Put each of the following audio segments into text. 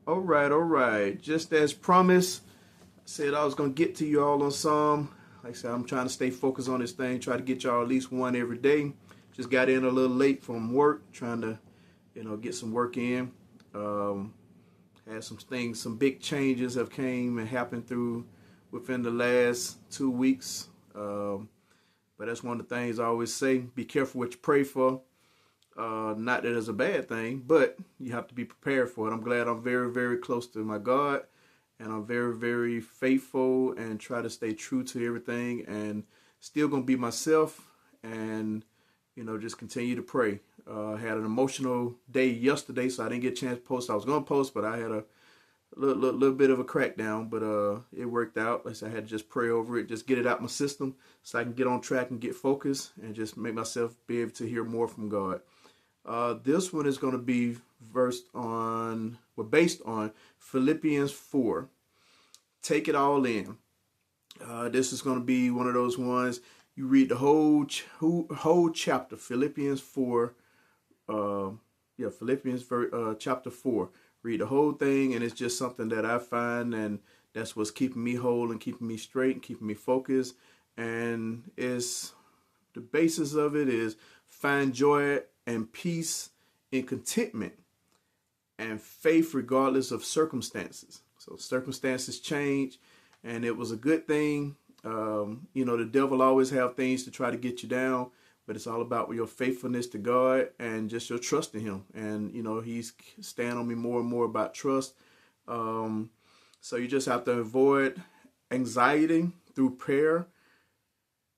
All right. Just as promised, I said I was gonna get to you all on some. Like I said, I'm trying to stay focused on this thing. Try to get y'all at least one every day. Just got in a little late from work, trying to, get some work in. Um, Had some things, some big changes have came and happened through within the last 2 weeks. But that's one of the things I always say: be careful what you pray for. Not that it's a bad thing, but you have to be prepared for it. I'm glad I'm very, very close to my God, and I'm very, very faithful and try to stay true to everything, and still gonna be myself, and just continue to pray. I had an emotional day yesterday, so I didn't get a chance to post. I was gonna post, but I had a little bit of a crackdown, but it worked out. Like I said, I had to just pray over it, just get it out my system, so I can get on track and get focused, and just make myself be able to hear more from God. This one is going to be based on Philippians 4. Take it all in. This is going to be one of those ones you read the whole chapter, Philippians 4. Philippians chapter 4. Read the whole thing, and it's just something that I find, and that's what's keeping me whole and keeping me straight and keeping me focused. And it's the basis of it is find joy and peace in contentment and faith regardless of circumstances. So circumstances change, and it was a good thing. The devil always have things to try to get you down, but it's all about your faithfulness to God and just your trust in him. And, he's staying on me more and more about trust. So you just have to avoid anxiety through prayer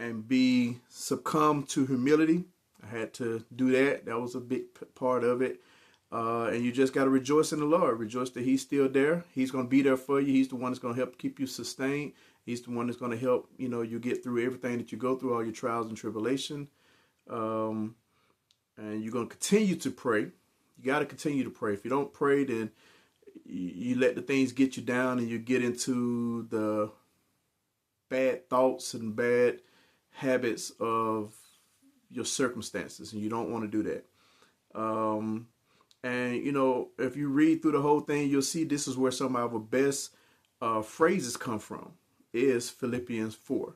and be succumb to humility. I had to do that. That was a big part of it. And you just got to rejoice in the Lord. Rejoice that he's still there. He's going to be there for you. He's the one that's going to help keep you sustained. He's the one that's going to help, you get through everything that you go through, all your trials and tribulation. And you're going to continue to pray. You got to continue to pray. If you don't pray, then you let the things get you down, and you get into the bad thoughts and bad habits of your circumstances, and you don't want to do that. If you read through the whole thing, you'll see this is where some of our best phrases come from, is Philippians 4.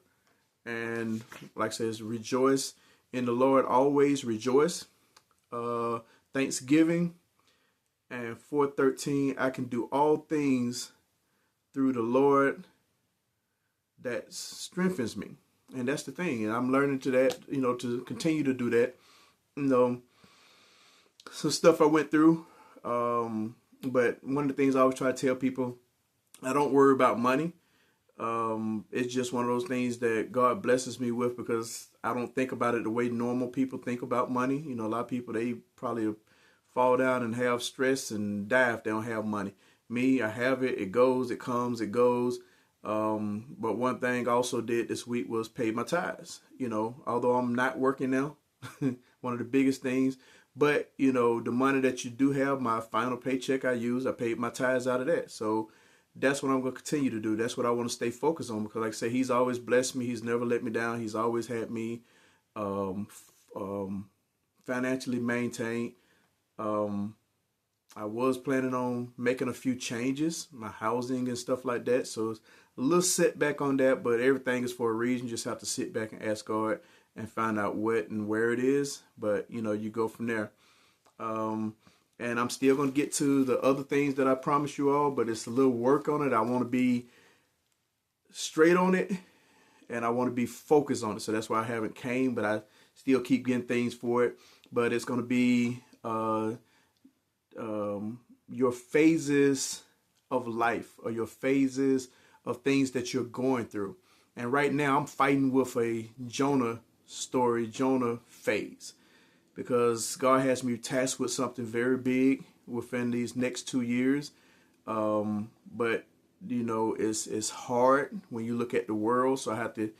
And like I said, rejoice in the Lord, always rejoice. Thanksgiving. And 4:13, I can do all things through the Lord that strengthens me. And that's the thing. And I'm learning to that, to continue to do that. Some stuff I went through. But one of the things I always try to tell people, I don't worry about money. It's just one of those things that God blesses me with, because I don't think about it the way normal people think about money. A lot of people, they probably fall down and have stress and die if they don't have money. Me, I have it. It goes, it comes, it goes. But one thing I also did this week was pay my tithes. Although I'm not working now, one of the biggest things. But, the money that you do have, my final paycheck I paid my tithes out of that. So that's what I'm going to continue to do. That's what I want to stay focused on, because like I say, he's always blessed me. He's never let me down. He's always had me financially maintained. I was planning on making a few changes, my housing and stuff like that. So it's a little setback on that, but everything is for a reason. You just have to sit back and ask God and find out what and where it is. But, you go from there. And I'm still going to get to the other things that I promised you all, but it's a little work on it. I want to be straight on it, and I want to be focused on it. So that's why I haven't came, but I still keep getting things for it. But it's going to be your phases of life, or your phases of things that you're going through. And right now I'm fighting with a Jonah phase, because God has me tasked with something very big within these next 2 years. But it's hard when you look at the world. So I have to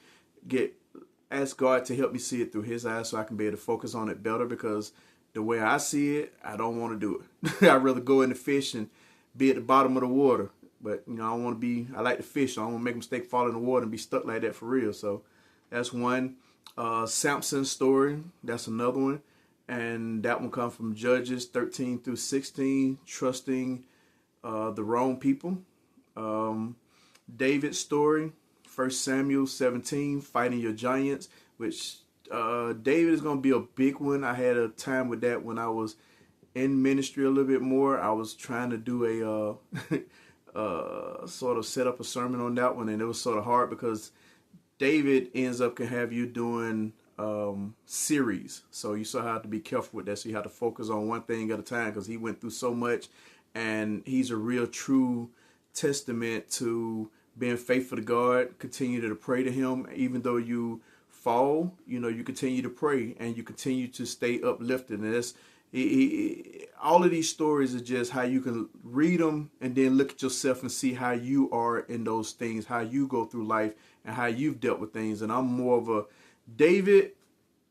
ask God to help me see it through his eyes, so I can be able to focus on it better, because the way I see it, I don't want to do it. I'd rather go in the fish and be at the bottom of the water. But, I don't want to I like to fish. So I don't want to make a mistake, fall in the water and be stuck like that for real. So that's one. Samson's story, that's another one. And that one comes from Judges 13 through 16, trusting the wrong people. David's story, 1 Samuel 17, fighting your giants, which David is going to be a big one. I had a time with that when I was in ministry a little bit more. I was trying to do a sort of set up a sermon on that one, and it was sort of hard because David ends up can have you doing series. So you still have to be careful with that. So you have to focus on one thing at a time because he went through so much, and he's a real true testament to being faithful to God. Continue to pray to him, even though you fall, you continue to pray and you continue to stay uplifted. And that's all of these stories are just how you can read them and then look at yourself and see how you are in those things, how you go through life and how you've dealt with things. And I'm more of a David.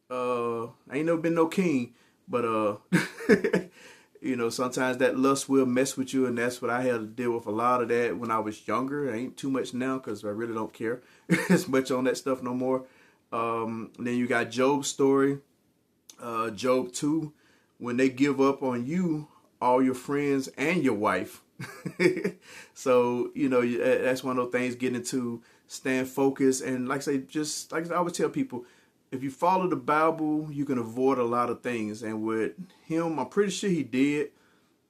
I ain't never been no king, but sometimes that lust will mess with you, and that's what I had to deal with a lot of that when I was younger. I ain't too much now because I really don't care as much on that stuff no more. Then you got Job's story, Job 2, when they give up on you, all your friends and your wife. So, that's one of those things, getting into staying focused. And like I say, just like I always tell people, if you follow the Bible, you can avoid a lot of things. And with him, I'm pretty sure he did.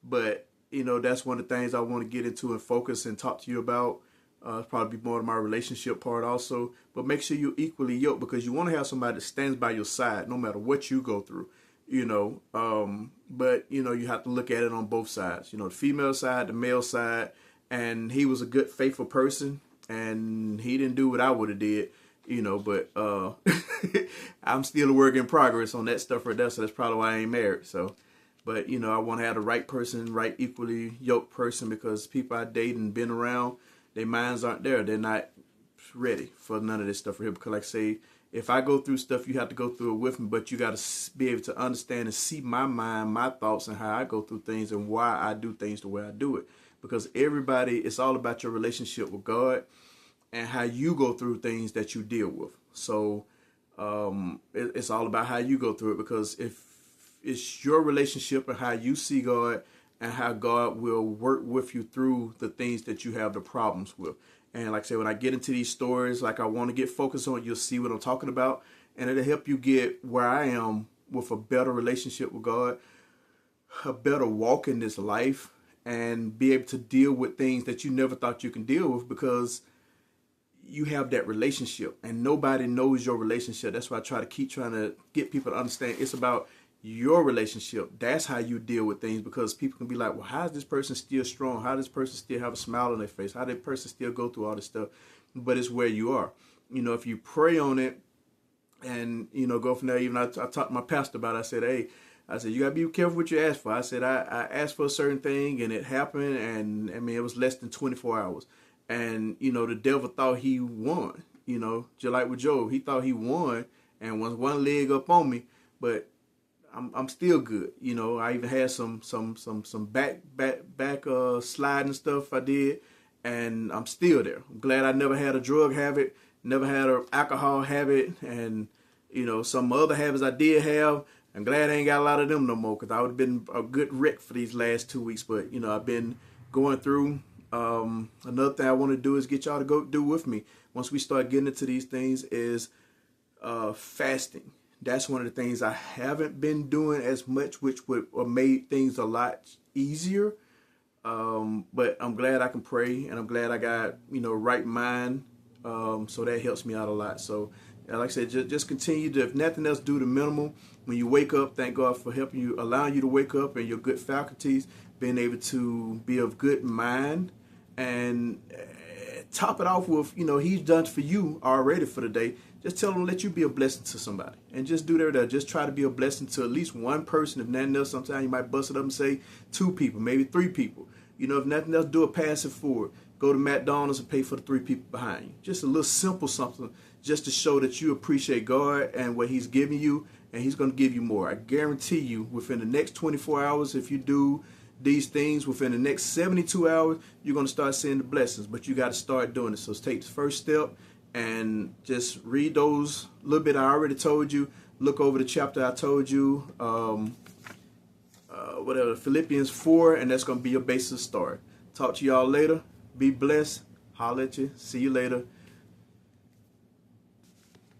But, that's one of the things I want to get into and focus and talk to you about. Probably more of my relationship part also. But make sure you're equally yoked, because you want to have somebody that stands by your side no matter what you go through. But you have to look at it on both sides. The female side, the male side. And he was a good, faithful person. And he didn't do what I would have did. But I'm still a work in progress on that stuff right there. So that's probably why I ain't married. So, but I want to have the right person, right equally yoked person, because people I date and been around, their minds aren't there. They're not ready for none of this stuff for him. Because like I say, if I go through stuff, you have to go through it with me, but you got to be able to understand and see my mind, my thoughts, and how I go through things and why I do things the way I do it. Because everybody, it's all about your relationship with God and how you go through things that you deal with. So it's all about how you go through it, because if it's your relationship and how you see God and how God will work with you through the things that you have the problems with. And like I said, when I get into these stories, like I want to get focused on, you'll see what I'm talking about. And it'll help you get where I am with a better relationship with God, a better walk in this life, and be able to deal with things that you never thought you can deal with, because you have that relationship and nobody knows your relationship. That's why I try to keep trying to get people to understand it's about your relationship. That's how you deal with things, because people can be like, well, how is this person still strong? How does this person still have a smile on their face? How does this person still go through all this stuff? But it's where you are. If you pray on it and, go from there. Even I talked to my pastor about it. I said, you got to be careful what you ask for. I said, I asked for a certain thing and it happened. And it was less than 24 hours. And, the devil thought he won, just like with Job. He thought he won and was one leg up on me, but I'm still good. I even had some back sliding stuff I did, and I'm still there. I'm glad I never had a drug habit, never had an alcohol habit, and, some other habits I did have. I'm glad I ain't got a lot of them no more, because I would have been a good wreck for these last 2 weeks. But, I've been going through. Another thing I want to do is get y'all to go do with me once we start getting into these things is fasting. That's one of the things I haven't been doing as much, which would have made things a lot easier. But I'm glad I can pray, and I'm glad I got, right mind. So that helps me out a lot. So like I said, just continue to, if nothing else, do the minimal. When you wake up, thank God for helping you, allowing you to wake up and your good faculties, being able to be of good mind. And top it off with, he's done for you already for the day. Just tell him, let you be a blessing to somebody. And just do that. Just try to be a blessing to at least one person. If nothing else, sometimes you might bust it up and say 2 people, maybe 3 people. If nothing else, do a pass it forward. Go to McDonald's and pay for the 3 people behind you. Just a little simple something just to show that you appreciate God and what he's giving you. And he's going to give you more. I guarantee you, within the next 24 hours, if you do these things within the next 72 hours, you're going to start seeing the blessings. But you got to start doing it. So take the first step and just read those little bit I already told you. Look over the chapter I told you, Philippians 4, and that's going to be your basis start. Talk to y'all later. Be blessed. Holla at you. See you later.